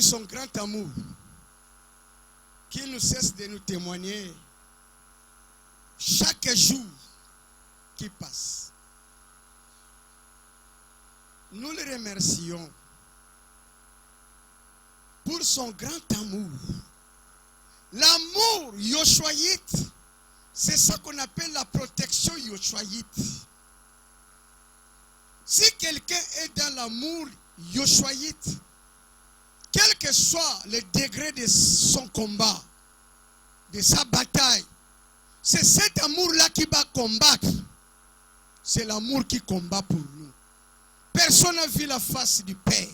son grand amour, qu'il ne cesse de nous témoigner chaque jour qui passe. Nous le remercions pour son grand amour. L'amour yoshuaïte, c'est ça qu'on appelle la protection yoshuaïte. Si quelqu'un est dans l'amour yoshuaïte, quel que soit le degré de son combat, de sa bataille, c'est cet amour-là qui va combattre. C'est l'amour qui combat pour nous. Personne n'a vu la face du Père.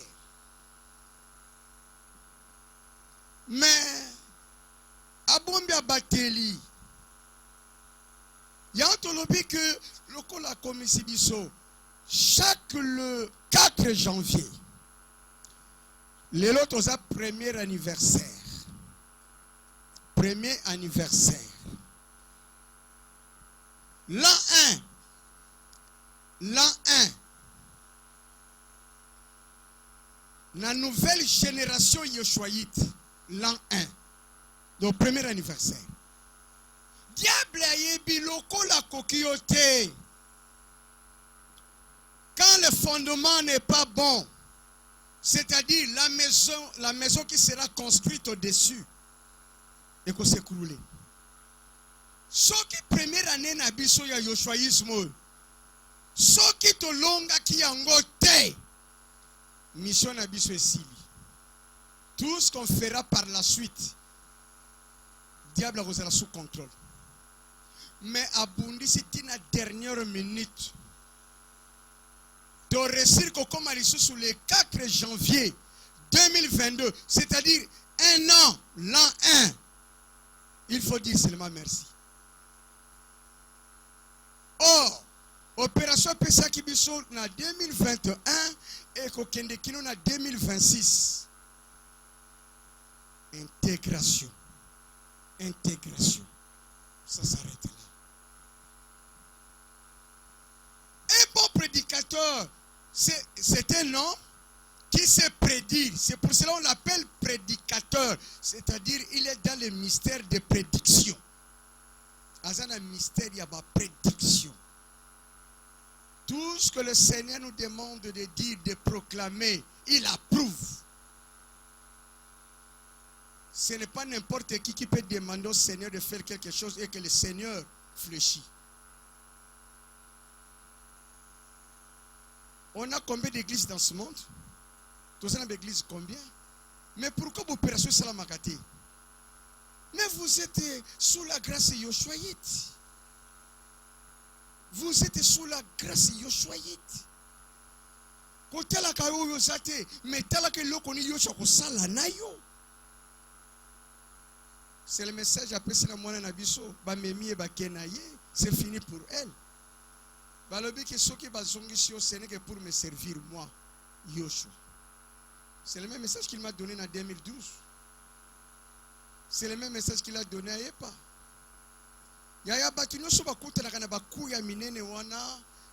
Mais, Abombia Bateli, il y a un lobby que le commission chaque le 4 janvier, les autres ont premier anniversaire. Premier anniversaire. L'an 1, la nouvelle génération yoshuaïte, l'an 1, donc premier anniversaire. Diable a yebi loko la kokiote. Quand le fondement n'est pas bon, c'est-à-dire la maison qui sera construite au-dessus, et qu'on s'écroule. Ce qui première année na biso ya yoshuaïsme, ce qui to longa ki yangote, mission na biso esili. Tout ce qu'on fera par la suite, diable sera sous contrôle. Mais abundi c'était la dernière minute. De réussir comme sur le 4 janvier 2022, c'est-à-dire un an, l'an 1, il faut dire seulement merci. Or, opération PSA Kibiso en 2021 et Kokende Kino en 2026. Intégration. Intégration. Ça s'arrête là. Un bon prédicateur, c'est un homme qui sait prédire. C'est pour cela qu'on l'appelle prédicateur. C'est-à-dire, il est dans le mystère de prédiction. Dans un mystère, il y a ma prédiction. Tout ce que le Seigneur nous demande de dire, de proclamer, il approuve. Ce n'est pas n'importe qui peut demander au Seigneur de faire quelque chose et que le Seigneur fléchit. On a combien d'églises dans ce monde? Tous les églises combien? Mais pourquoi vous opérez sur la makati? Mais vous êtes sous la grâce yoshuaïte. Vous êtes sous la grâce yoshuaïte. Côté la kayo yosate, mais tala que l'eau koni yosha kosala nayo. C'est le message après c'est la moine nabiso, ba memi e ba kenaye, c'est fini pour elle. Balobi que ceux qui bazongi sur ce n'est que pour me servir moi, Yoshua. C'est le même message qu'il m'a donné en 2012. C'est le même message qu'il a donné à Epa. Yaya batino so bakuta na kana bakuya minene wana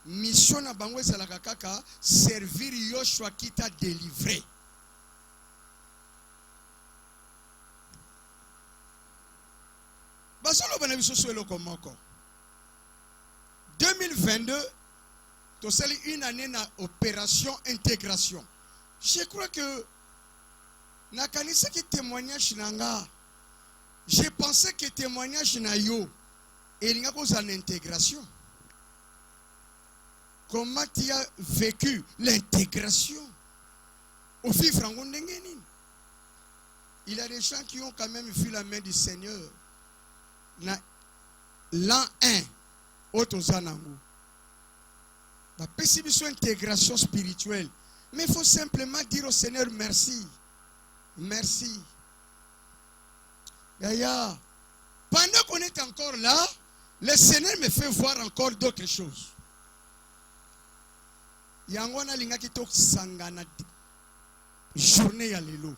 mission na bango ezala kaka servir Yoshua qui t'a délivré. Basolo bana biso so eloko moko. 2022, c'est une année d'opération intégration. Je crois que na kanisa qui témoignage nanga, je pensais que témoignage na yo et il y a cause en intégration. Comment tu as vécu l'intégration au vivre en Gondengeni? Il y a des gens qui ont quand même vu la main du Seigneur. L'an 1. La possibilité d'intégration spirituelle. Mais il faut simplement dire au Seigneur merci. Merci. D'ailleurs, pendant qu'on est encore là, le Seigneur me fait voir encore d'autres choses. Yangona linga kitok sangana journée ya lelo.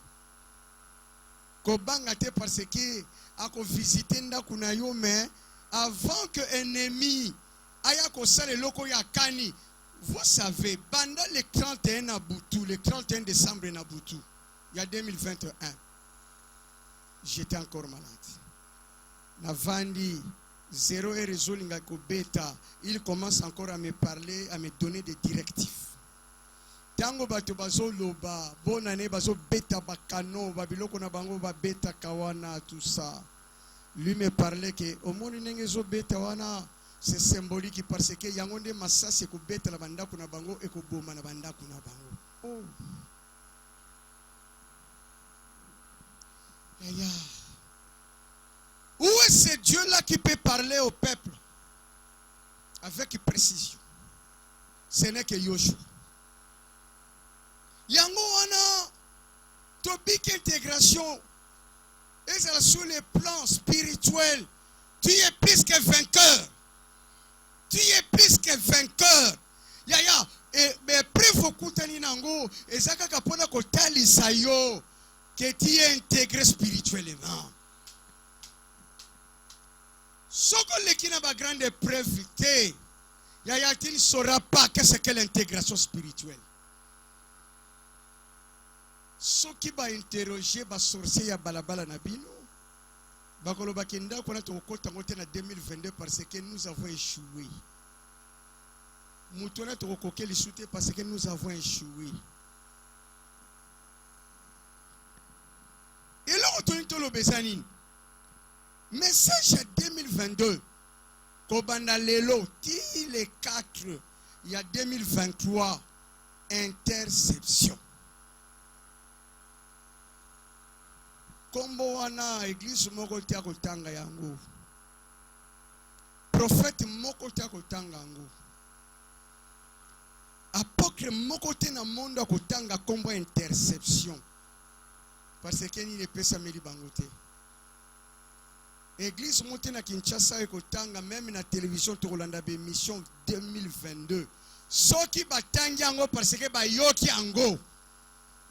Kobanga te parce que ako visiter ndakuna yo mais avant que ennemi aya kosala loko ya kani, vous savez, pendant le 31 Nabutu, le 31 décembre Nabutu, il y a 2021, j'étais encore malade. Navandi, 0 et réseau bêta, il commence encore à me parler, à me donner des directives. Tango bato bazo loba, bonne année bazo bêta bakano, babiloko na bango ba bêta kawana, tout ça. Lui me parlait que au monde n'engezo bêta wana, c'est symbolique parce que yangonde massa c'est ko bêta la banda kuna bango et ko boma na banda kuna bango. Oh. Yaya. Où est ce Dieu-là qui peut parler au peuple avec précision? Ce n'est que Yoshua. Yango wana topic intégration et c'est sur le plan spirituel. Tu es plus que vainqueur. Tu es plus que vainqueur. Yaya et mais prévo kutani nango ezaka kapona kotali sayo que tu es intégré spirituellement. Soko lekina ba grande preuve te. Yaya tu ne sauras pas qu'est-ce que l'intégration spirituelle. Ceux qui va interroger ba sorcier ya balabala na bino bakoloba kenda kona to kota ngote na 2022 parce que nous avons échoué. Mutona to koke li souté parce que nous avons échoué. Et là on tourne to lo bezanine. Message 2022 kobanda lelo ti les 4 il y a 2023 interception. Kombo wana église moko tia kotanga yango. Prophète moko tia kotanga yango. Apôtre moko te na monde kotanga kombo interception. Parce que ni ne pesa meli bangote. Église monte na Kinshasa et kotanga même na télévision to Rolanda be mission 2022. Soki batangi yango parce que ba yoki yango.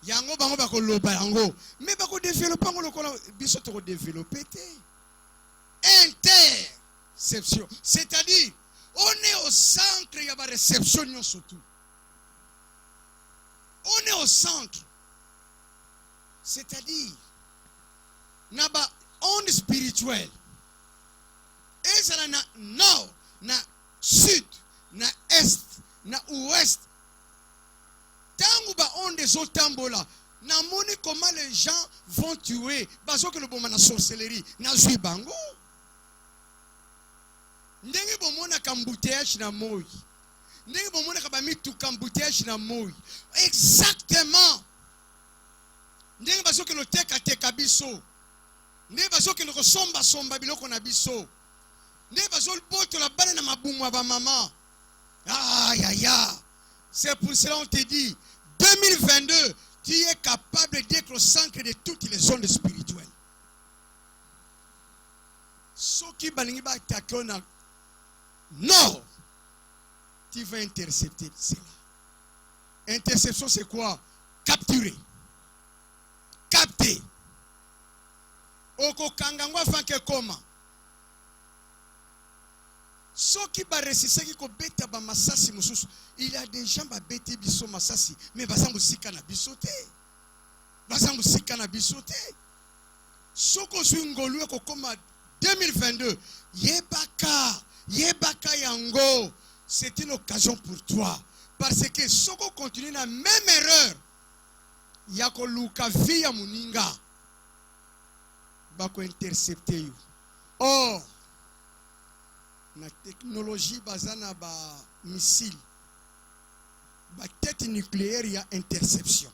Yango bango bako loba yango mais bako développer yango lokola biso to développer te interception, c'est-à-dire on est au centre, il y a ba réception surtout. On est au centre, c'est-à-dire na ba onde spirituel et ça na nord, na sud, na est, na ouest. Tango ba onde zo tambola na moni comment les gens vont tuer bazo que le bon na sorcellerie na zui bango ndenge bomona kambouteage na moi ndenge bomona ka ba mitu kambouteage na moi exactement ndenge bazo que le teka biso ndenge bazo que le somba biloko na biso ndenge bazo le boto la bana na mabumu ba maman ya. C'est pour cela qu'on te dit, 2022, tu es capable d'être au centre de toutes les zones spirituelles. Ce qui va attaquer, non, tu vas intercepter cela. Interception, c'est quoi? Capturer. Capter. Oko kangangwa fanke koma. Ceux qui va réciter qui kobeta ba masasi mususu, il y a des gens ba beti biso masasi mais basango sika na bisote. Basango sika na bisote. Soko swingolu ko koma 2022, yebaka yango, c'est une occasion pour toi parce que soko continue la même erreur. Yako luka via muninga. Bako intercepter you. Oh la technologie bazana ba missile ba tête nucléaire ya interception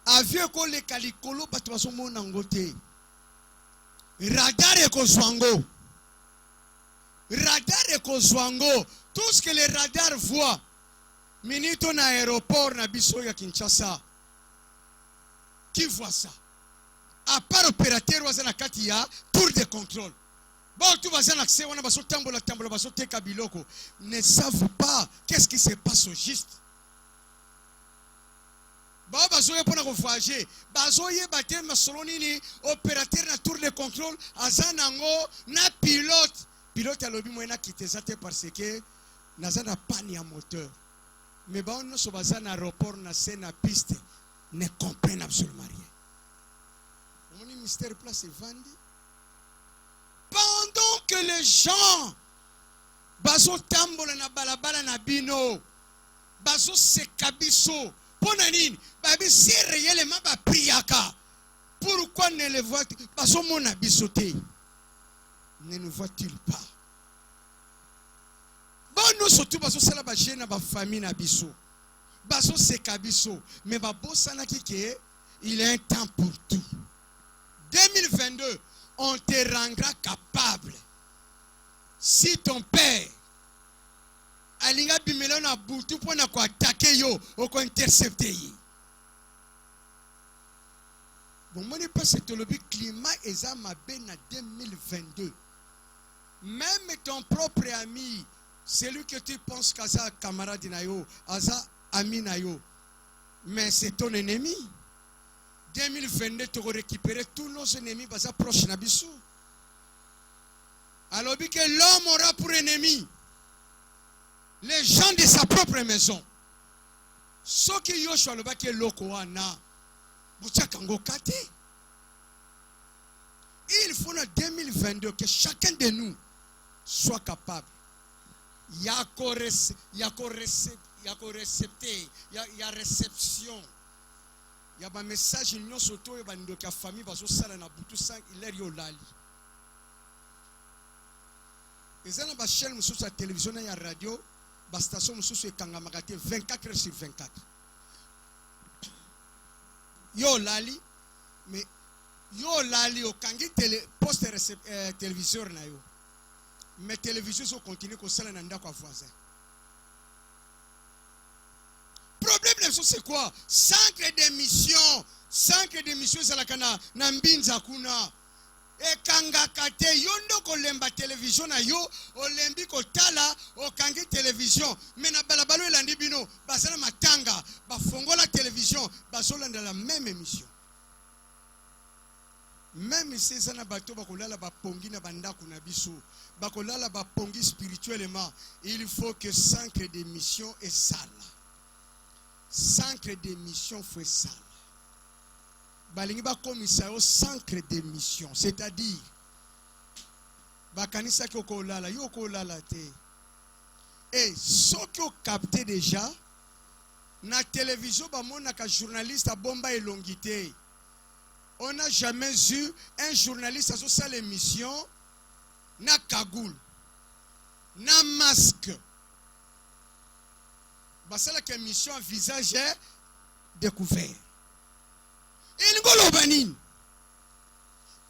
avion ko le kalikolo bato baso mona ngote radar ko zwango tout ce que les radars voient minito na aéroport na biso ya Kinshasa qui voit ça à part opérateur wazana kati ya tour de contrôle. Bon, tout va bien accès, on a besoin tambola, besoin de kabiloko. Ne savent pas qu'est-ce qui se passe au juste. Bon, besoin pour nous voyager. Besoin de battre ma solonini, opérateur na tour de contrôle, azanango na pilote. Pilote a l'objet moyen quitté ça parce que nazana panne à moteur. Mais bon, nous sommes à aéroport na scène à piste. ne comprennent absolument rien. Mon mystère place est vendu. Pendant que les gens bazo tambola na balabala na bino, bazo sekabiso, ponanini, babi si réellement ba priaka. Pourquoi ne le voit-il bazo mon abisoté? Ne nous voit-il pas? Bon, nous surtout bazo sala ba jeune ba famille na biso. Bazo sekabiso, mais ba bosana kike, il est un temps pour tout. 2022, on te rendra capable. Si ton père alinga bimelo na butu pona ko attaquer yo, o ko intercepter yi. Bon, moi ne pas cette lobby climat eza mabe na 2022. Même ton propre ami, celui que tu penses qu'aza camarade na yo, aza ami na yo, mais c'est ton ennemi. 2022, tu vas récupérer tous nos ennemis baza proche na biso. Alors que l'homme aura pour ennemi les gens de sa propre maison. Ce qui Yoshua le baki loko wana buchakango kate. Il faut en 2022 que chacun de nous soit capable. Il y a réception. Il y a un message union surtout et la famille va se faire na butu sang il est yolali. Et ça na chaîne sur la télévision et la radio, la station sur kangamakate 24 heures sur 24. Yolali, mais yolali au kangi poste téléviseur na yo. Mais télévision so continue ko sala na ndako voisin. Problème c'est quoi? Centre d'émission c'est la kana na mbinza kuna. E kanga kate yondo ko lemba télévision na yo, o lembi ko tala o kangi télévision. Mais na balabalo elandi bino, basala matanga, ba fongola télévision, basola dans la même émission. Même si ça na bato bakolala ba pongi na bandako na biso, bakolala ba pongi spirituellement, il faut que centre d'émission est sale. Centre d'émission faut ça. Balingi ba commissaire au centre d'émission, c'est-à-dire bakanisa ki okolala yo okolala te. Et ce qui ont capté déjà na télévision ba mona ka journaliste a bomba elongité. On n'a jamais eu un journaliste à cette émission na cagoule, na masque. C'est la émission à visage découvert. Il ngolo banini.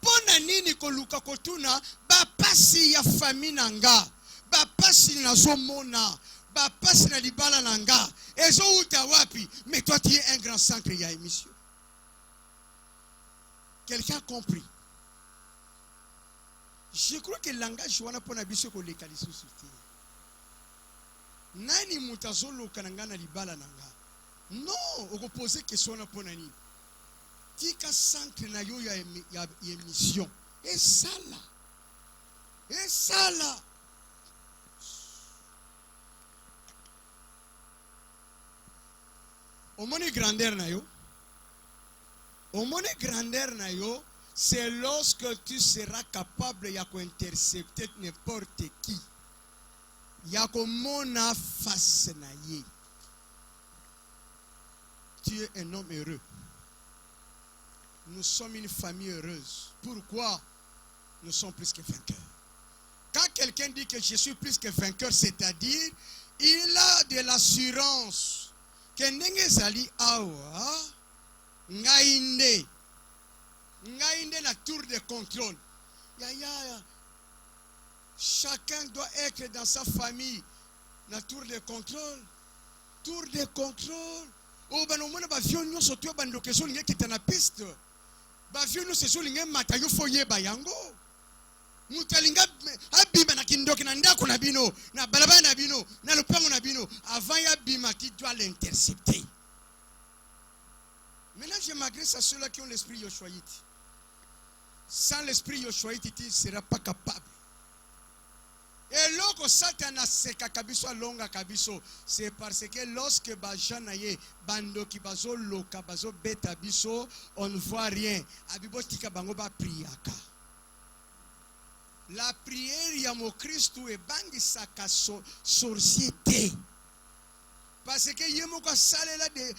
Pona nini ko luka kotuna ba pasi ya famille nanga, ba pasi na zomona, ba pasi na libala nanga. Ezo uta wapi? Mais toi tu es un grand centre ya émission. Quelqu'un a compris? Je crois que le langage wana pona biso ko lekaliso suti. Nani mutazolo kananga na libala nanga? Non, on pose question na pona nini? Tika centre na yo ya émission. Et ça là. Et ça là. Au moins grandeur na yo. Au moins grandeur na yo, c'est lorsque tu seras capable d'intercepter n'importe qui. Yakomona face na ye. Tu es un homme heureux. Nous sommes une famille heureuse. Pourquoi? Nous sommes plus que vainqueurs. Quand quelqu'un dit que je suis plus que vainqueur, c'est-à-dire, il a de l'assurance que Nengezali awa ngainde la tour de contrôle. Chacun doit être dans sa famille. La tour de contrôle. Tour de contrôle. Oh, ben, au moins, bavion, nous, surtout, bando, que sont qui est na piste. Bavion, nous, c'est sur l'ingé, matayo, foye, bayango. Mutalinga, abima, na kindoki, na ndako, na bino, na balaba, na bino, na lupango, na bino. Avant, ya bima, qui doit l'intercepter. Maintenant, je m'adresse à ceux-là qui ont l'esprit yoshuaïte. Sans l'esprit yoshuaïte, il ne sera pas capable. Et l'eau Eloko Satana seka kabiso longa kabiso. C'est parce que lorsque bajanaye bandoki bazo loka bazo beta biso, on ne voit rien. Abibo tika bango ba priaka. La prière yamo Christou et bangi saka sorciété. Parce que yemoko salela de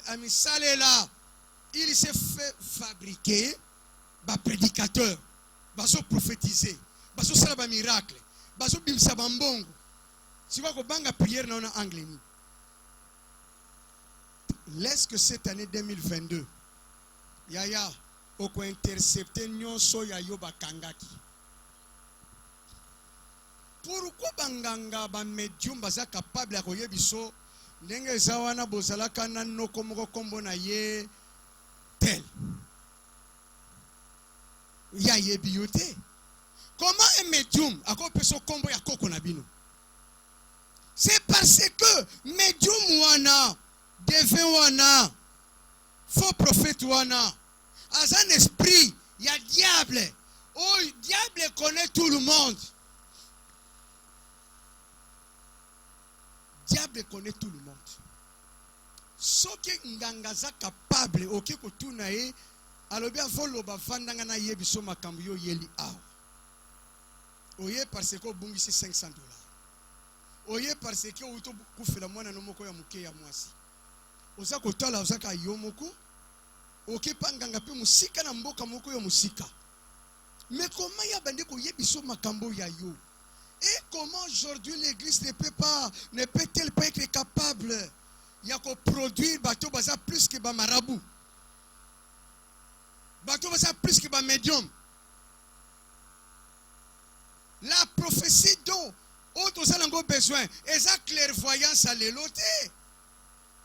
ami salela, il s'est fait fabriquer ba prédicateur, baso prophétiser, baso sala ba miracle. Baso bimsa bambongo. Si vous avez prière dans l'anglais. Laisse que cette année 2022, Yaya, oko intercepter nyonso ya yoba kangaki. Pourquoi banganga ba medium baza capable ya koyebiso ndenge zawana bozala kana noko moko kombo na ye tel. Ya yebiote. Comment un médium a compris son combo ya koko na bino? C'est parce que médium wana, devin wana, faux prophète wana, as un esprit, il y a diable. Oh, diable connaît tout le monde. Diable connaît tout le monde. Ce qui ngangaza capable, ok, ko tunae, alors bien volo ba vandanga na yebiso makambo yo yeli aw. Oye parce que bungisi $500. Oye parce que uto kufela mwana no moko ya muke ya mwasi. Oza kotala oza ka yo moko. Oke panganga pe musika na mboka moko ya musika. Mais comment ya bande ko yebiso makambo ya yo? Et comment aujourd'hui l'église ne peut-elle pas être capable ya ko produire bateau baza plus que ba marabout. Bateau baza plus que ba médium. La prophétie dont autres ont besoin, et ça clairvoyance à l'élote.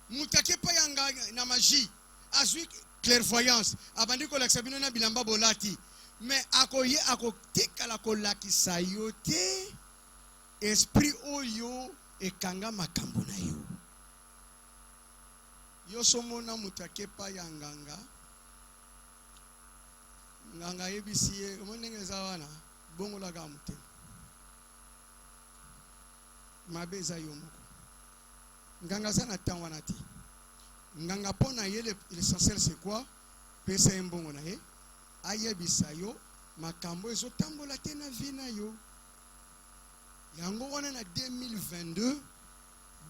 Moutake pa yanga na magie, azui clairvoyance. Abandi ko laksabino na bilamba bolati. Mais akoye akotika la kolaki sayote, esprit oyo e kanga makambo na yo. Yo somona mutake pa yanganga. Nganga yebisiye, monenge zawana. Bongo la gamute. Mabeza yomoko. Nganga sana tanwanati. Nganga pona ye l'essentiel c'est quoi? Pesa mbongo na ye. Ayebisa yo makambo ezo tambola te na vina yo. Yango wana na 2022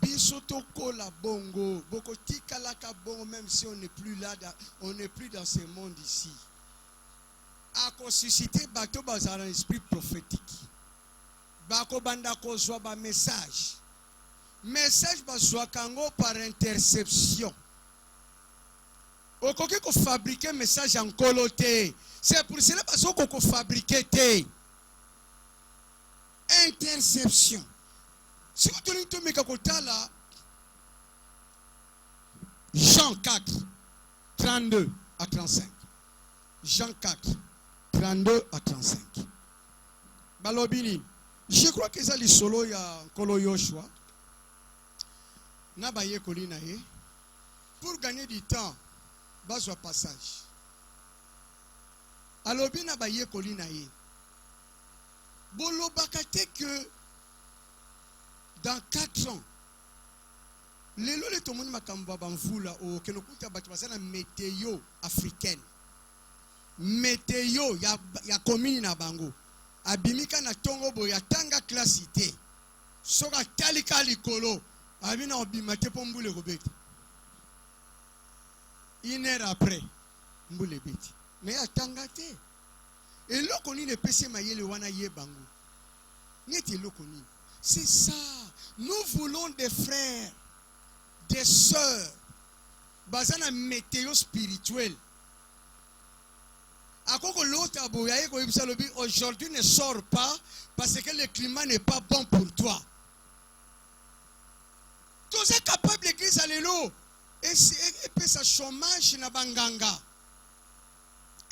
biso tokola bongo. Boko tika la ka bongo même si on n'est plus là, on n'est plus dans ce monde ici. A suscité bateau dans un esprit prophétique. Bako banda kozwa ba message. Message bazwa kango par interception. Okoki ko fabriquer message en coloté. C'est pour cela parce qu'on fabriquer te. Interception. Si vous tenez tout mekakotala Jean 4 32 à 35. Jean 4 32 à 35. Balobini, je crois que ça les solo ya Kolo Yoshua. Nabaye kolina ye. Pour gagner du temps, bazwa passage. Alobi nabaye kolina ye. Bolo bakate que dans 4 ans, lelo le tomoni makamba bamvula o kenokuta batu basana météo africaine. Météo ya commune na bango abimika na tongo bo ya tanga classité soka talika likolo abina obimate po mbule kobeti 1 heure après mbule beti mais atanga te eloko ni ne pese mayele wana ye bango neti eloko ni. C'est ça, nous voulons des frères, des sœurs basana météo spirituelle. Aujourd'hui ne sors pas parce que le climat n'est pas bon pour toi. Tu es capable l'église à l'élo. Et puis ça chômage na banganga.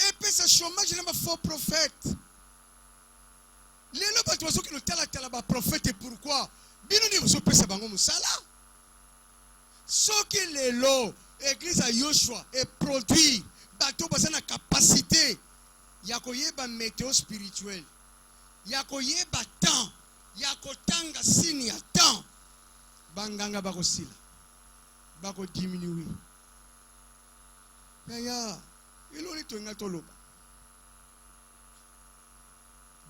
Et puis ça chômage na faux prophète. L'élo pas toi qui nous tala ba prophète et pourquoi? Bino ni vous pesa bango musala. Ce qui l'élo église à Yoshua et produit bateau basana capacité yakoyeba météo spirituel yakoyeba temps banganga bakosila bako diminuer ya iloni toinga toloba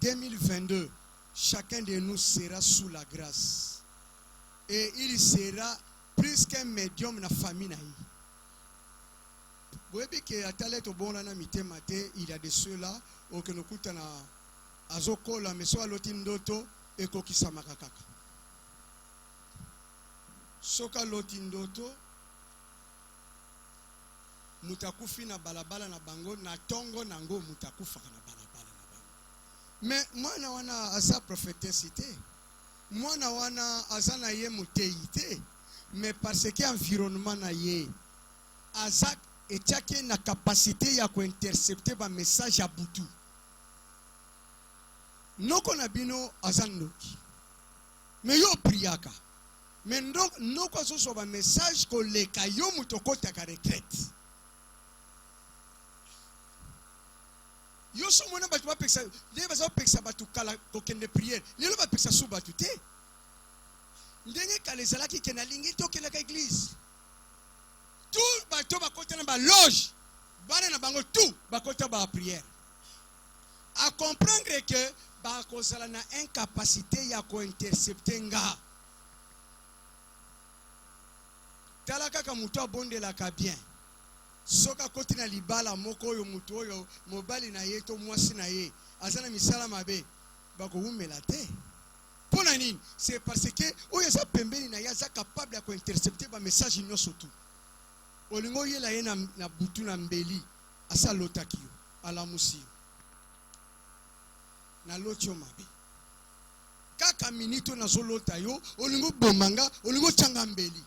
2022 chacun de nous sera sous la grâce et il sera plus qu'un médium na famille na yi. Boyebi ke atale to bona na mitema te, il y a de ceux-là auquel nous kuta na azokola meso aloti ndoto ekokisa makakaka. Soka loti ndoto mutakufi na balabala na bango na tongo nango mutakufa na balabala na bango. Mais mwana wana asa prophétessité. Mwana wana asa na ye muteité. Mais parce que environnement na ye asa etiake na capacité ya ko intercepter ba message ya butu. Noko na bino asa ndoki. Mais yo priaka. Mais noko aso so ba message ko leka yo mutokota ka retraite. Yo so mona batu ba peksa, le ba so peksa batu kala ko kende prière. Le ba peksa sou batu te. Ndenge kalezala ki kena lingi to kena ka église. Tout bato ba kota na ba loge. Bana na bango tout ba kota ba prière. À comprendre que ba kozala na incapacité ya ko intercepter nga. Talaka ka muto abondela ka bien. Soka koti na libala moko oyo mutu oyo mobali na ye to mwasi na ye azana misala mabe bako umela te. Pona nini? C'est parce que oyo za pembeni na ya za capable ya ko intercepter ba message nyonso tout. Olingo ye la ye na butu na mbeli asa lotaki yo ala musi. Na lotio mabe. Kaka minito na zolota yo olingo bomanga olingo changa mbeli.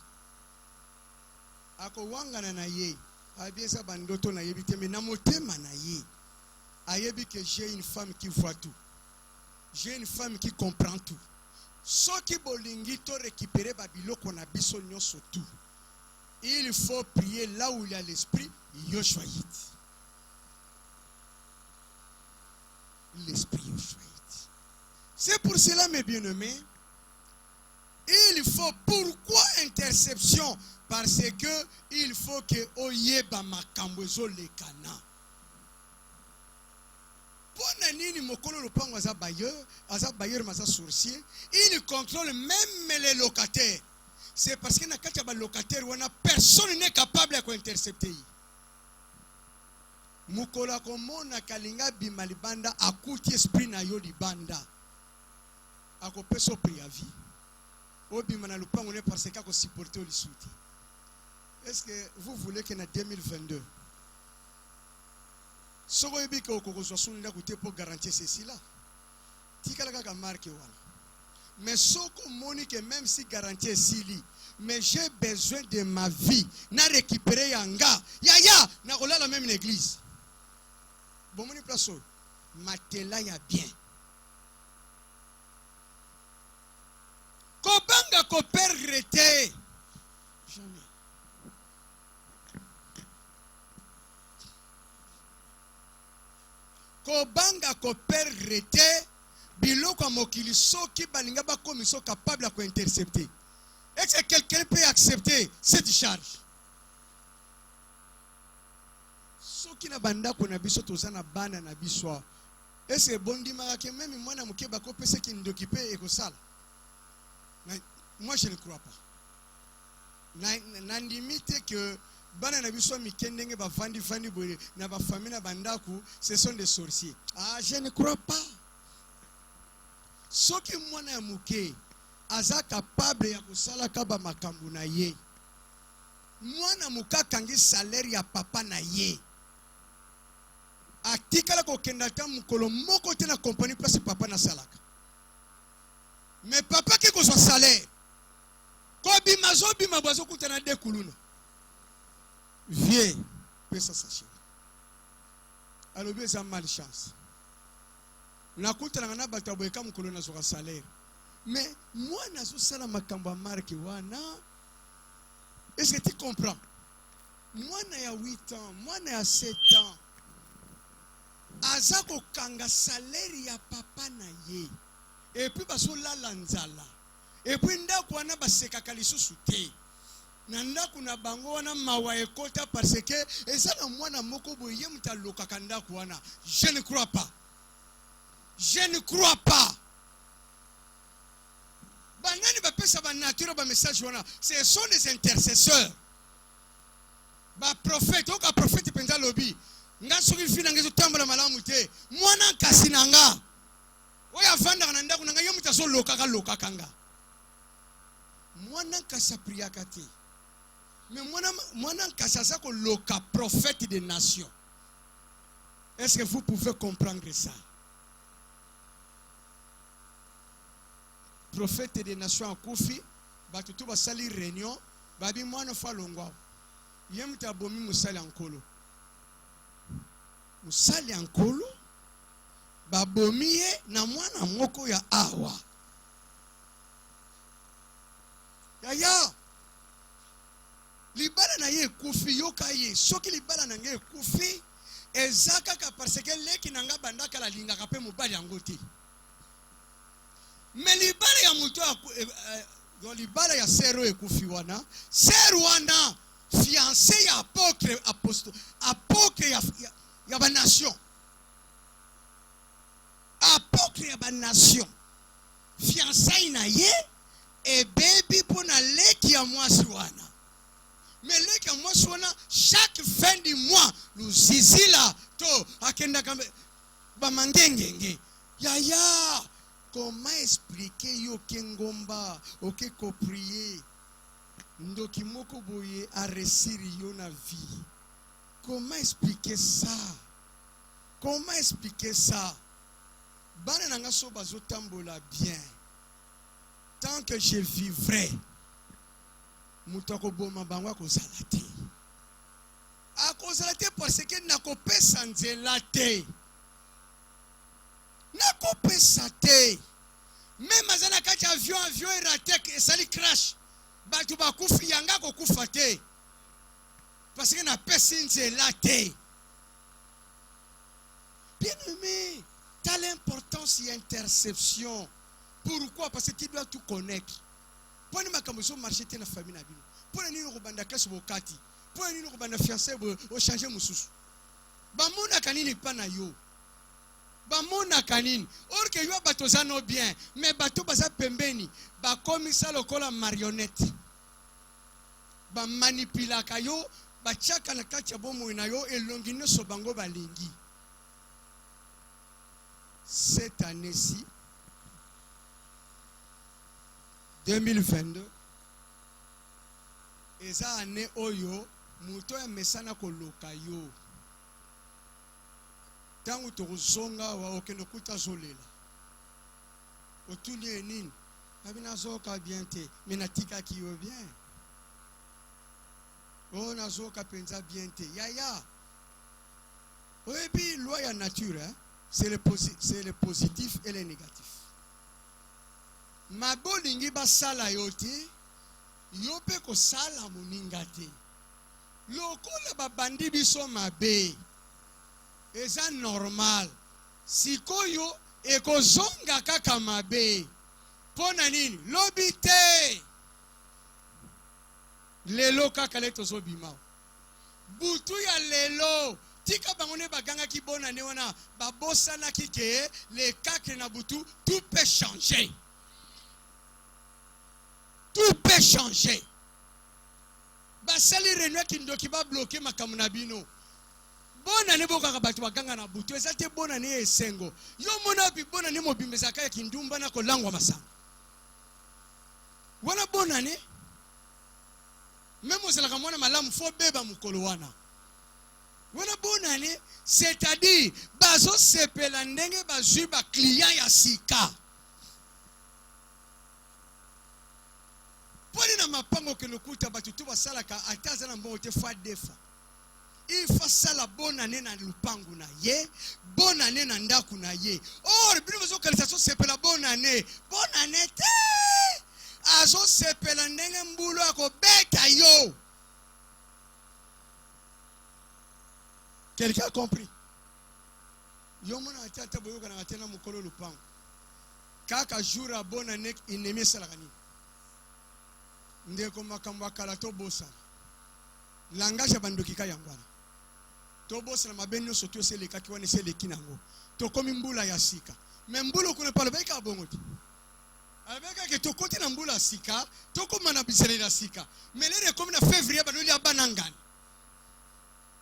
Ako wangana na ye. Abiesa bandoto na yebite mais na motema na ye ayebi que j'ai une femme qui voit tout, j'ai une femme qui comprend tout. Soki bolingi to récupérer babiloko na biso nyonso tout, il faut prier là où il y a l'esprit Yoshua-yit. L'esprit Yoshua-yit. C'est pour cela mes bien-aimés, il faut pourquoi interception? Parce que il faut que oyeba makambozo lekana. Pona nini mokolo lopango aza bailleur maza sourcier, il contrôle même les locataires. C'est parce que na kati ya ba locataire wana personne n'est capable de intercepter. Mukola komona kalinga bima libanda akuti esprit na yo libanda. Akopeso priavi. Obima na lupango ne parce que ako supporter au lisuti. Est-ce que vous voulez que en 2022, ce que pour garantir ceci là, mais ce que moni que même si garantir ceci, mais j'ai besoin de ma vie, na récupérer yanga, ya na rola la même église. Bon moni place, matela ya bien. Kobanga ko perdre jamais. Kobanga ko perdre biloko mokili soki balinga ba komiso capable de intercepter. Est-ce que quelqu'un peut accepter cette charge? Soki na banda ko na biso tozana bana na biso. Est-ce que bondi marake même mwana muke ba ko pese ki ndokipe e ko sala? Moi je ne crois pas. Nandimite que bana na biso mikendenge ba vandi boye na ba famille na bandaku ce sont des sorciers. Ah, je ne crois pas. Soki mwana ya muke aza capable ya kusala kaba makambu na ye. Mwana muka kangi salaire ya papa na ye. Atikala ko kenda ta mukolo moko te na compagnie place papa na salaka. Mais papa qui ko so salaire. Ko bimazo bima bozo kutana de kuluna. Viens, pesa sachet. Alors bien ça malchance. Na kutana na bata boyeka mukolo na so salaire. Mais moi na so sala makamba marque wana. Est-ce que tu comprends? Moi na ya 8 ans, moi na ya 7 ans. Azako kanga salaire ya papa na ye. Et puis baso la lanzala. Et puis ndako wana basekaka lisusu te. Na ndako na bango wana mawa ekota parce que eza na mwana moko boye muta lokaka ndako wana. Je ne crois pas. Je ne crois pas. Banani ba pesa ba nature ba message wana. Ce sont des intercesseurs. Ba prophète, oka prophète penza lobi. Nga soki fina ngezo tambola malamu te. Mwana kasi nanga. Oya vanda na ndako nanga yo muta so lokaka nga. Mwana kasa priaka te. Mais mwana kasa sa ko loka prophète des nations. Est-ce que vous pouvez comprendre ça? Prophète des nations en Koufi, batutu ba sali réunion, babi mwana fa longwa. Yemta bomi musali ankolo. Musali ankolo babomiye na mwana moko ya awa. Yaya libala na ye kufi yoka ye soki libala na nge kufi ezaka ka parce que leki nanga bandaka la linga kape mobali yango te. Mais libala ya muto libala ya sero ekufi wana sero wana fiancé ya apôtre ya ba nation. Apôtre ya ba nation. Fiancé na ye et baby pona leki ya mwasi wana. Mais leki ya mwasi wana chaque fin du mois nous zizi là to akenda kambe ba mangengenge. Yaya comment expliquer yo kengomba oke ko prier ndoki moko boye a réussir yo na vie? Comment expliquer ça? Comment expliquer ça? Bana nanga so bazo tambola bien. Tant que je vivrai, mutako boma bangwa ko salate. A ko salate parce que nako pesa nzela te. Nako pesa te. Même azana kati avion raté sali crash. Batu bakufi yanga ko kufa te. Parce que na pesa nzela te. Bien aimé, t'as l'importance et interception. Pourquoi? Parce que tu dois tout connaître. Pour ne pas marcher dans la famille. Pour ne pas faire casse au kati. Pour ne pas fiancé au changer mususu. Bamona kanini pana yo. Bamona kanini. Or que yo batozano bien, mais bato baza pembeni. Ba komisa lokola marionnette. Ba manipula kayo, ba chaka na kati ya bomo na yo elongine so bango balingi. Cette année-ci 2022 eza année oyo muto ya mesana koloka yo tangu tozonga wa okendo kuta zolela otuli enini abina zoka bien te menatika ki yo bien ona zoka penza bien te yaya oyebi loi ya nature hein? C'est le positif et le négatif. Ma bolingi ba sala yote yope ko sala moninga te. Lokola ba bandi biso mabe. Eza normal. Sikoyo ekozonga kaka mabe. Pona nini? Lobi te. Lelo kaka leto zo bimao. Butu ya lelo. Tika bangone baganga ki bona ne wana babosa na kike le kake na butu tout peut changer. Tout peut changer. Basali renwe ki ndoki ba bloquer makamuna bino. Bona ne boka batu baganga na butu ezate bona ne esengo. Yo mona bi bona ne mobimbeza kaya kindumba na kolangwa masanga. Wana bona ne même ozala kamwana malamu fo beba mukolo wana. Wana bonane, c'est-à-dire bazo sepela ndenge bazui ba client ya sika. Poni na mapango ke lokuta batutu basalaka ataza na mbote fa defa. Il faut sala bonane na lupangu na ye, bonane na ndaku na ye. Or bino bazo kalisation sepela bonane, bonane te. Azo sepela ndenge mbulu ako beta yo. Quelqu'un a compris? Yomona atata boyoka na atena mukolo lupango. Kaka jura bona nek inemi salakani. ndeko makambo akala tobosa langage bandokika yangwana tobosa na mabeni nyonso to seleka ki wana seleki nango tokomi mbula ya sika me mbula kuna pale beka bongo ti abeka ke tokoti na mbula sika tokoma na bisele na sika melere komi na février banoli abanangani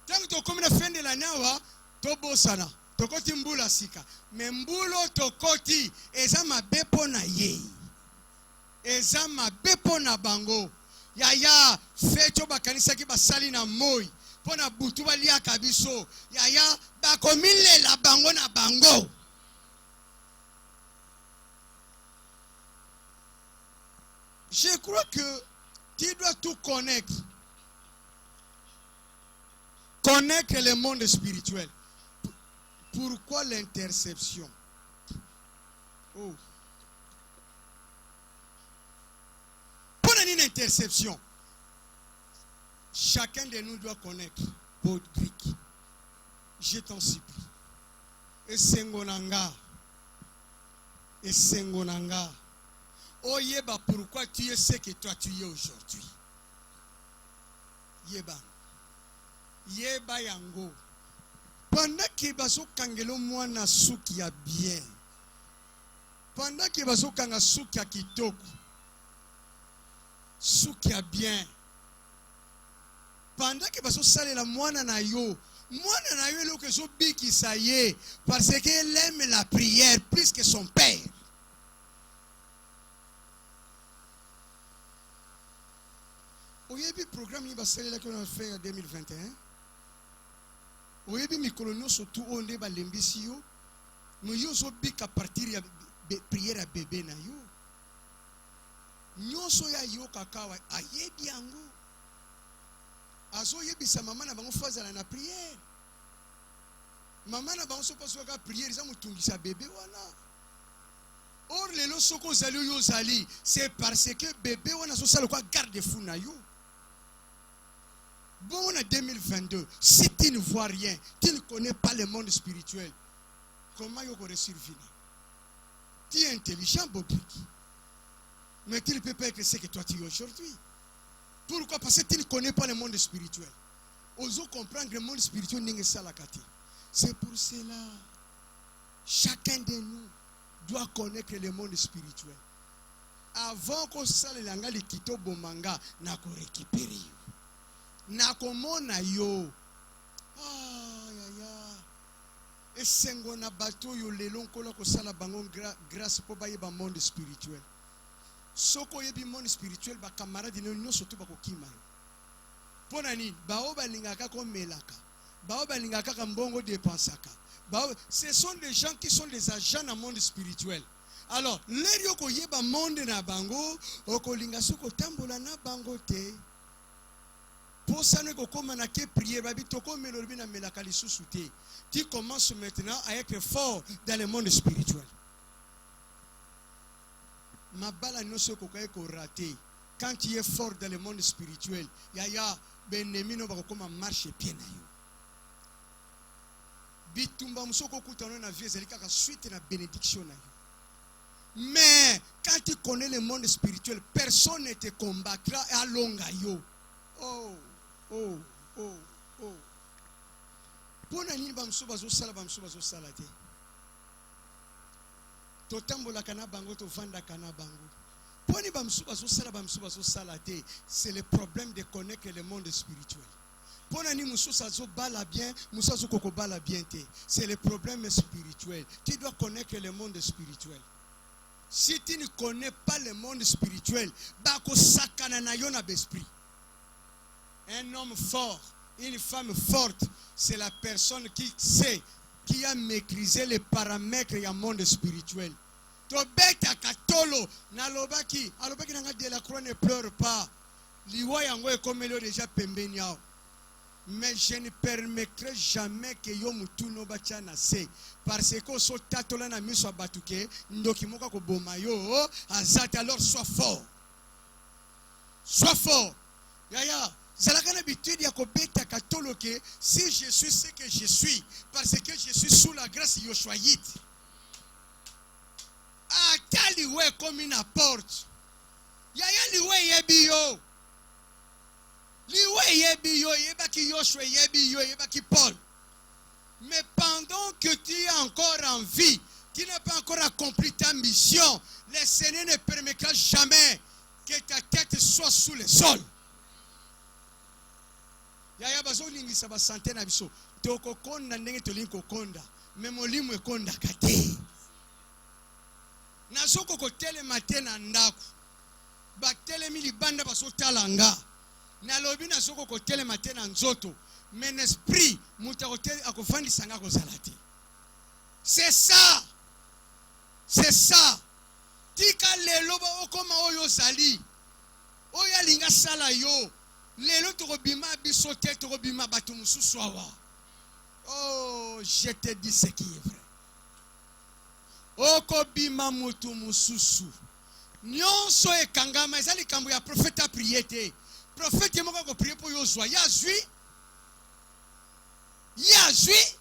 tangu tokomi na fin de l'année wa tobosana tokoti mbula sika me mbulo tokoti eza mabepo na ye eza mabepo na bango yaya fecho bakanisa ki basali na moi pona butu baliaka biso yaya bakomilela bango na bango. Je crois que tu dois tout connaître. Connaître le monde spirituel. Pourquoi l'interception? Oh. Pour une interception, chacun de nous doit connaître votre grec. Je t'en supplie. Et sengonanga. Et sengonanga. Oh yeba, pourquoi tu es ce que toi tu es aujourd'hui? Yeba. Yeba yango. Pendant que baso kangelo mwana suki ya bien. Pendant que baso kanga suki ya kitoko. Suki ya bien. Pendant que baso sale la mwana na yo. Mwana na yo lo que so biki sa ye. Parce qu'elle aime la prière plus que son père. Vous avez vu le programme qu'on a fait en 2021? Vous avez vu mes coloniaux surtout on est l'embissio? Nous avons vu qu'à partir de prière à bébé na yo. Nous sommes yo kakawa ayebi yango. Azo yebi sa maman na bango faza na prière. Maman na bango so pas so ka prière za mutungisa bébé wana. Or les lo soko zali yo zali, c'est parce que bébé wana so sala quoi garde fou na yo. Bon, on est 2022. Si tu ne vois rien, tu ne connais pas le monde spirituel, comment tu pourrais survivre? Tu es intelligent, Bobiki. Mais tu ne peux pas être ce que toi tu es aujourd'hui. Pourquoi? Parce que tu ne connais pas le monde spirituel. Osons comprendre que le monde spirituel n'est pas la carte. C'est pour cela, chacun de nous doit connaître le monde spirituel. Avant qu'on sache le langage de Kito Bomanga, n'a qu'on récupère. Nakomona yo et sengona bato yo lelon kola ko sala bango grâce po baye ba monde spirituel soko yebi monde spirituel ba camarade ne nyoso to ba ko kima pona ni bao balingaka ko melaka bao balingaka ka mbongo dépensaka bao ce sont des gens qui sont des agents dans monde spirituel. Alors les yo ko yeba monde na bango okolinga soko tambola na bango te. Pour ça, nous commençons à prier. Tu commences maintenant à être fort dans le monde spirituel. Ma balle ne se raté. Quand tu es fort dans le monde spirituel, yaya benemi va comment marcher bien na yo. Bitumba musoko kutano na vie zalika ka suite na bénédiction na yo. Mais quand tu connais le monde spirituel, personne ne te combattra à longa yo. Oh. Oh, oh, oh. Pona nini bamsuba zo sala bamsuba zo sala te. To tambola kana bango to vanda kana bango. Poni bamsuba zo sala te. C'est le problème de connaître le monde spirituel. Pona ni mususa zo bala bien, mususa zo koko bala bien te. C'est le problème spirituel. Tu dois connaître le monde spirituel. Si tu ne connais pas le monde spirituel, bako sakana na yo na besprit. Un homme fort, une femme forte, c'est la personne qui sait, qui a maîtrisé les paramètres du monde spirituel. Tobeta katolo, nalobaki nanga de la croix ne pleure pas. Liwa yango e comme le déjà pembenia. Mais je ne permettrai jamais que yo mutuno bachana se parce que so tatola na miso abatuke ndoki moka ko boma yo azata alors sois fort. Sois fort. Yaya Zalakana habitude ya kobeta katoloke si je suis ce que je suis parce que je suis sous la grâce yoshoyite. Atali we comme une porte. Yaya liwe yebi yo. Liwe yebi yo, yebaki Yoshua yebi yo, yebaki Paul. Mais pendant que tu es encore en vie, tu n'as pas encore accompli ta mission, le Seigneur ne permettra jamais que ta tête soit sous le sol. Yaya bazo lingisa ba santé na biso. Toko konda ndenge tolinko konda. Memolimu ekonda kate. Nazoko ko tele matena ndaku. Ba tele mili banda baso talanga. Na lobi nazoko ko tele matena nzoto. Mais l'esprit muta hotel akofandi sanga ko salati. C'est ça. C'est ça. Tika lelo ba okoma oyo zali. Oya linga sala yo. Lelo tokobima biso te tokobima bato mususu awa. Oh, je te dis ce qui est vrai. Okobima mutu mususu. Nyonso ekangama ezali kambo ya prophète a prié te. Prophète moko ko prier pour Yozwa. Ya zui. Ya zui.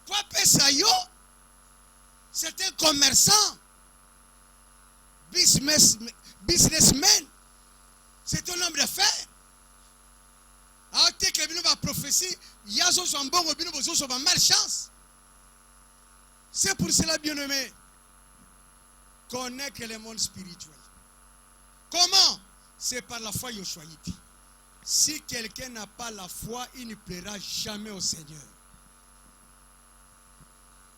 Toi pesa yo. C'est un commerçant. Businessman. C'est un homme d'affaires. Alors, tu as prophétie, il y a un bon malchance. C'est pour cela, bien-aimé, connaître le monde spirituel. Comment? C'est par la foi Yoshuaïti. Si quelqu'un n'a pas la foi, il ne plaira jamais au Seigneur.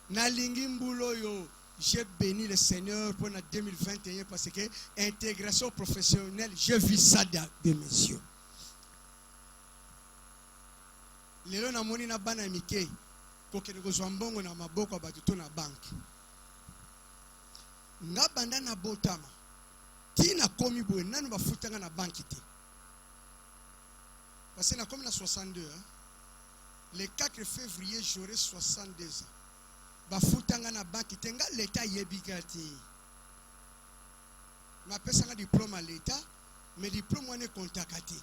Nalingi mbulo yo. J'ai béni le Seigneur pour 2021 parce que intégration professionnelle, je vis ça de mes yeux. Lelo na moni na bana mike ko kene ko zwambongo na maboko abatuto na bank. Nga banda na botama. Tina komi boe nanu bafutanga na banki te. Parce que na komi na 62 hein. Le 4 février j'aurai 62 ans. Bafutanga na banki tenga l'état yebikati. Ma pesanga diplôme à l'état, mais diplôme on est contacté.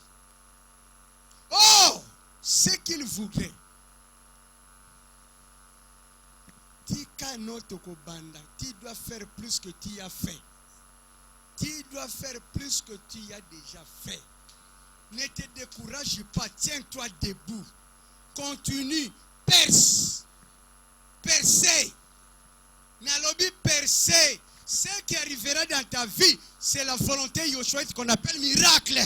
Oh, ce qu'il voudrait. Tika noto ko banda, tu dois faire plus que tu as fait. Tu dois faire plus que tu as déjà fait. Ne te décourage pas, tiens-toi debout. Continue, perce. Percer. Nalobi percer. Ce qui arrivera dans ta vie, c'est la volonté Yoshua qu'on appelle miracle.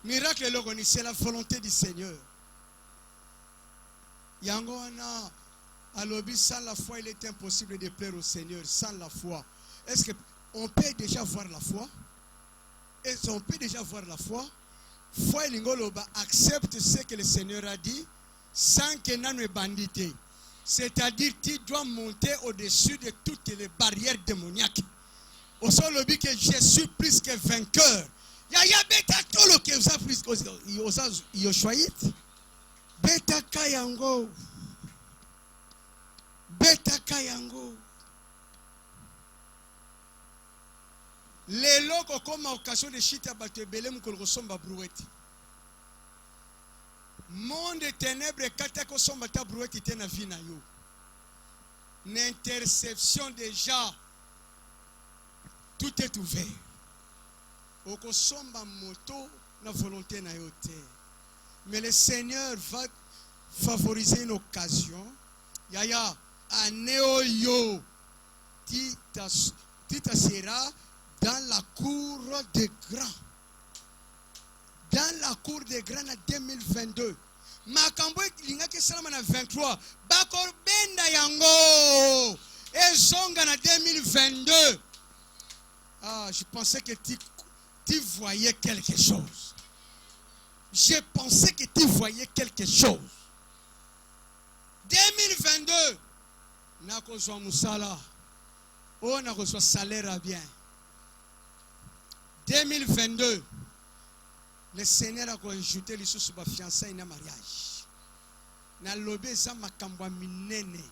Miracle, c'est la volonté du Seigneur. Yangoana, alobi, sans la foi, il est impossible de plaire au Seigneur. Sans la foi. Est-ce qu'on peut déjà voir la foi? Est-ce qu'on peut déjà voir la foi? Foi Lingoloba accepte ce que le Seigneur a dit. Sans que nous ne bandité. C'est-à-dire tu dois monter au-dessus de toutes les barrières démoniaques. Au sol lobby que je suis plus que vainqueur. Yaya beta tolo que vous a plus que Yoshuaït. Beta kayango. Beta kayango. Les locaux comme occasion de chita batebele mukolo somba brouette. Monde de ténèbres katako sombata brouette tena vina yo. N'interception déjà. Tout est ouvert. Oko somba moto na volonté na yote. Mais le Seigneur va favoriser une occasion. Yaya aneo yo. Tita sera dans la cour des grands. Dans la cour des grands en 2022. Makambo lingaki salama na 23. Bakor benda yango. Et zonga na 2022. Ah, je pensais que tu voyais quelque chose. Je pensais que tu voyais quelque chose. 2022. Nako zwa musala. Oh, nako zwa salaire à bien. 2022. Le Seigneur a ajouté les choses sur ma fiançailles et mariage. Na lobe za makamba minene.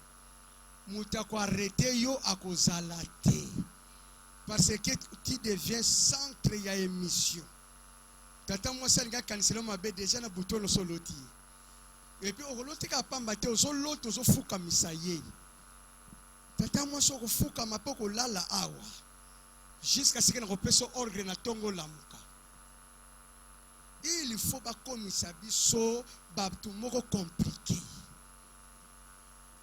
Muta ko arrêter yo akozalate. Parce que tu deviens centre ya émission. Tata moi ça nga cancelo mabe déjà na bouton no soloti. Et puis on lote ka pamba te o soloto zo fuka misaye. Tata moi so ko fuka mapoko lala awa. jusqu'à ce que nous repèsons ordre na tongo lamuka. Il faut pas comme ça biso babtu moko compliqué.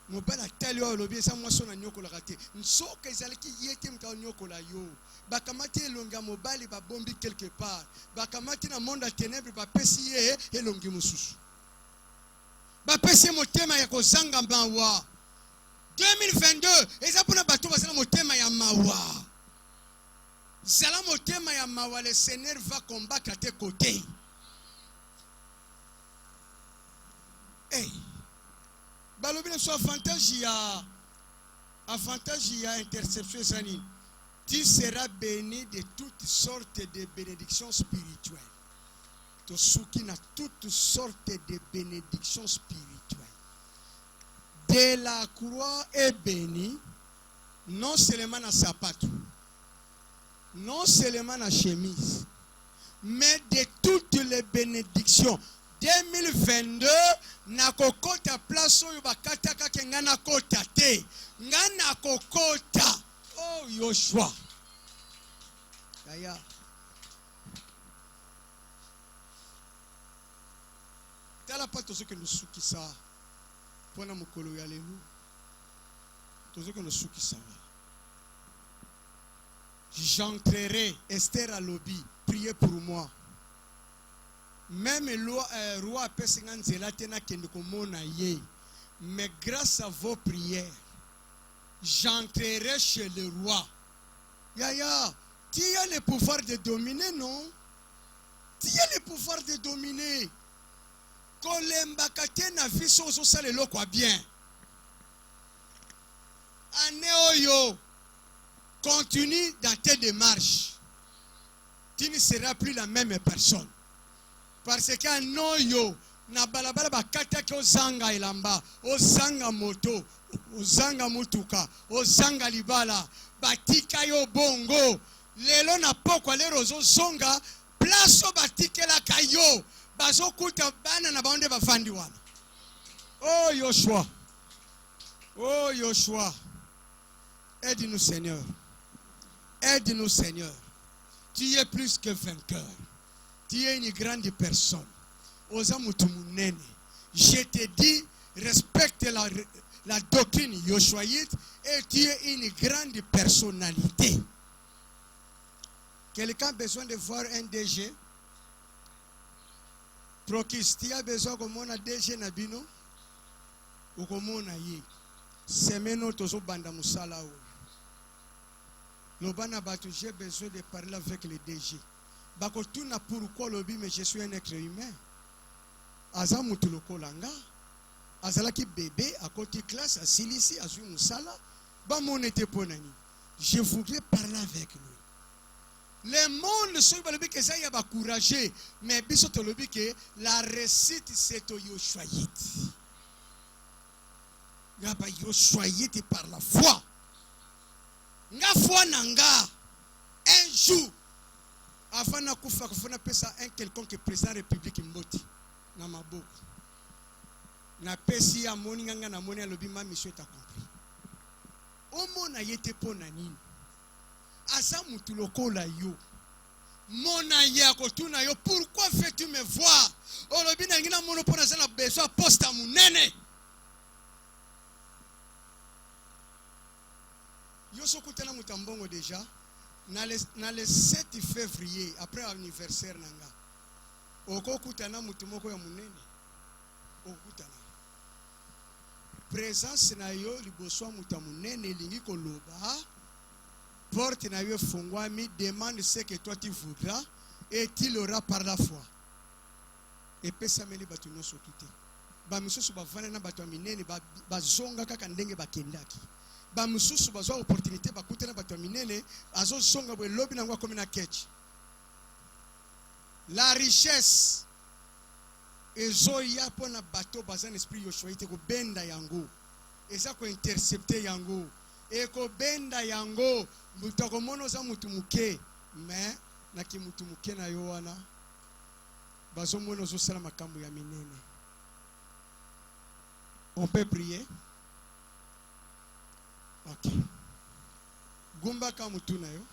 Mobala tali o lobi sa mwaso na nyoko la kate. Nsoka ezalaki yete mta nyoko la yo. Bakamati elonga mobali ba bombi quelque part. Bakamati na monde à ténèbres ba pesi ye elongi mususu. Ba pesi motema ya kozanga mawa. 2022 eza pona bato basala motema ya mawa. Zala motema ya mawa, le Seigneur va combattre à tes côtés. Hey. Balobine so avantage ya interception sani. Tu seras béni de toutes sortes de bénédictions spirituelles. To souki na toutes sortes de bénédictions spirituelles. De la croix est béni, non seulement na sapato, non seulement na chemise, mais de toutes les bénédictions. 2022 na kokota place oyo bakata kake ngana kota te ngana kokota oh Yoshua yaya tala pa tozo ke nosukisa pona mokolo ya lelo tozo ke nosukisa j'entrerai Esther à lobby priez pour moi. Même le roi Pessingan Zelatena Kendukomona ye. Mais grâce à vos prières, j'entrerai chez le roi. Yaya, tu as le pouvoir de dominer, non? Tu as le pouvoir de dominer. Kolembakate na viso osa lelo kwa bien. Aneoyo, continue dans tes démarches. Tu ne seras plus la même personne. Parce qu'un noyo na balabala bakata ke ozanga elamba, ozanga moto, ozanga mutuka, ozanga libala, batika yo bongo. Lelo na pokwa lero zonga, plaso batikela kayo, bazokuta bana na baonde bafandi wana. Oh Yoshua. Oh Yoshua. Aide-nous Seigneur. Aide-nous Seigneur. Tu es plus que vainqueur. Tu es une grande personne. Je te dis, respecte la doctrine yoshuaïte et tu es une grande personnalité. Quelqu'un a besoin de voir un DG? Prokis, tu as besoin de voir un DG Nabino? Ou comment on a eu? Semeno tozo banda musala ou. Lobana batu, j'ai besoin de parler avec le DG. Bakotuna pourquoi lobi mais je suis un être humain. Aza mutuloko langa. Azalaki bébé à côté classe à Silisi à Musala. Ba mon était ponani. Je voudrais parler avec lui. Le monde soit balobi que ça y a ba courageux mais biso to lobi que la réussite c'est au Yoshuaïte. Ya ba Yoshuaïte par la foi. Nga foi nanga un jour avant na kufa kufuna pesa un quelconque président de la République mboti na maboko na pesi ya moni nganga na moni alobi ma mission est accomplie omona yete pona nini asa mutu lokola yo mona ya kotuna yo pourquoi fais-tu me voir olobi na ngina mono pona sana besoin poste munene yo sokutana mutambongo déjà. Dans le 7 février, après l'anniversaire, okokutana mutumoko ya munene. Okutana. Présence na yo liboso muta munene lingi koloba. Porte na yo fongwami, demande ce que toi tu voudras et tu l'auras par la foi. Et pesa meli batu nyonso tuté. Ba misusu bavana na batu minene bazonga kaka ndenge bakendaki. Ba mususu bazwa opportunité bakutana bato minene azo songa bwe lobi nangwa komi na ketch. La richesse ezo ya pona bato bazan esprit yoshuaite ko benda yango eza ko intercepter yango e ko benda yango mutako mono za mutu muke mais na ki mutu muke na yo wana bazo mono zo sala makambo ya minene. On peut prier. Ok. Gumba kamutuna yo.